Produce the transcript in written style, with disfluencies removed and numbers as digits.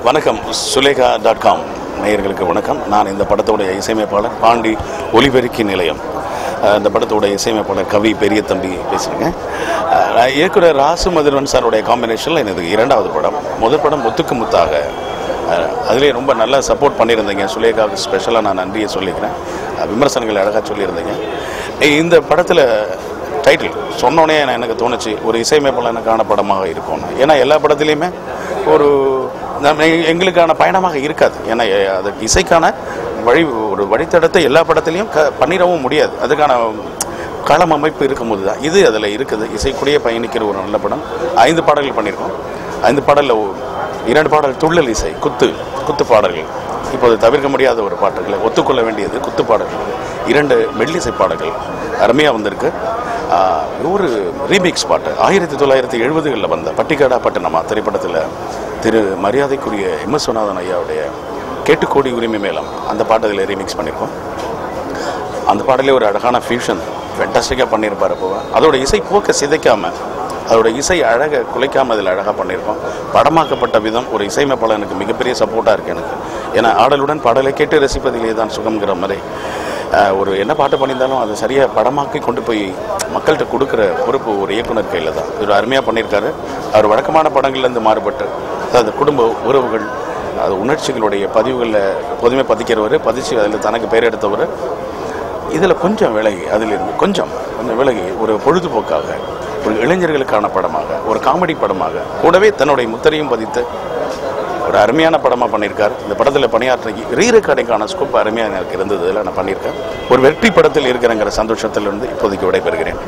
வணக்கம் சுலேகா.com நேயர்களுக்கு வணக்கம். நான் இந்த படத்தோடைய இசையமைப்பாளர் பாண்டி ஒலிபெருக்கி நிலையம். இந்த படத்தோட இசையமைப்பாளர் கவி பெரிய தம்பி பேசுகிறேங்க. இயக்குனர் ராசு மதுரவன் சாருடைய காம்பினேஷனில் எனது இரண்டாவது படம். முதல் படம் முத்துக்கு முத்தாக, அதிலே ரொம்ப நல்லா சப்போர்ட் பண்ணியிருந்தீங்க. சுலேகாவுக்கு ஸ்பெஷலாக நான் நன்றியை சொல்லிக்கிறேன். விமர்சனங்கள் அழகாக சொல்லியிருந்தீங்க. இந்த படத்தில் டைட்டில் சொன்னோன்னே எனக்கு தோணுச்சு ஒரு இசையமைப்பாளனுக்கான படமாக இருக்கும்னு. ஏன்னா எல்லா படத்துலையுமே ஒரு எங்களுக்கான பயணமாக இருக்காது. ஏன்னா அதுக்கு இசைக்கான ஒரு வழித்தடத்தை எல்லா படத்துலையும் பண்ணிடவும் முடியாது. அதுக்கான களம் அமைப்பு இருக்கும்போது தான் இது அதில் இருக்குது. இசைக்குடியே பயணிக்கிற ஒரு நல்ல படம். 5 பாடல்கள் பண்ணியிருக்கோம். 5 பாடலில் 2 பாடல் துள்ளல் இசை, குத்து பாடல்கள். இப்போது தவிர்க்க முடியாத ஒரு பாட்டுகளை ஒத்துக்கொள்ள வேண்டியது குத்து பாடல்கள். 2 மெல்லிசை பாடல்கள் அருமையாக வந்திருக்கு. ஒரு ரீமிக்ஸ் பாட்டு 1970களில் வந்த பட்டிக்காடா பட்டணமா திரைப்படத்தில் திரு மரியாதைக்குரிய எம்.எஸ். விஸ்வநாதன் ஐயாவுடைய கேட்டுக்கோடி உரிமை மேலம் அந்த பாட்டத்தில் ரீமிக்ஸ் பண்ணியிருக்கோம். அந்த பாடலே ஒரு அழகான ஃபியூஷன் ஃபென்டாஸ்டிக்காக பண்ணியிருப்பார். அப்போ அதோட இசை போக்க சிதைக்காமல், அதோட இசை அழகை குலைக்காமல் அதில் அழகாக பண்ணியிருக்கோம். படமாக்கப்பட்ட விதம் ஒரு இசையமைப்பாளனுக்கு மிகப்பெரிய சப்போர்ட்டாக இருக்குது எனக்கு. ஏன்னா ஆடலுடன் பாடலை கேட்டு ரசிப்பதிலே தான் சுகம்ங்கிற மாதிரி ஒரு என்ன பாட்டு பண்ணியிருந்தாலும் அதை சரியாக படமாக்கி கொண்டு போய் மக்கள்கிட்ட கொடுக்குற பொறுப்பு ஒரு இயக்குனர் கையில் தான். ஒரு அருமையாக பண்ணியிருக்காரு. அவர் வழக்கமான படங்கள்லேருந்து மாறுபட்டு அதாவது குடும்ப உறவுகள், அது உணர்ச்சிகளுடைய பதிவுகளில் எப்போதுமே பதிச்சு அதில் தனக்கு பெயர் எடுத்தவர். இதில் கொஞ்சம் விலகி, அதிலிருந்து கொஞ்சம் விலகி ஒரு பொழுதுபோக்காக, ஒரு இளைஞர்களுக்கான படமாக, ஒரு காமெடி படமாக, கூடவே தன்னுடைய முத்திரையும் பதித்து ஒரு அருமையான படமாக பண்ணியிருக்கார். இந்த படத்தில் பணியாற்றி ரீரெக்கார்டிங்கான ஸ்கோப் அருமையாக எனக்கு இருந்தது. இதில் நான் பண்ணியிருக்கேன். ஒரு வெற்றி படத்தில் இருக்கிறங்கிற சந்தோஷத்திலிருந்து இப்போதைக்கு விடைபெறுகிறேன்.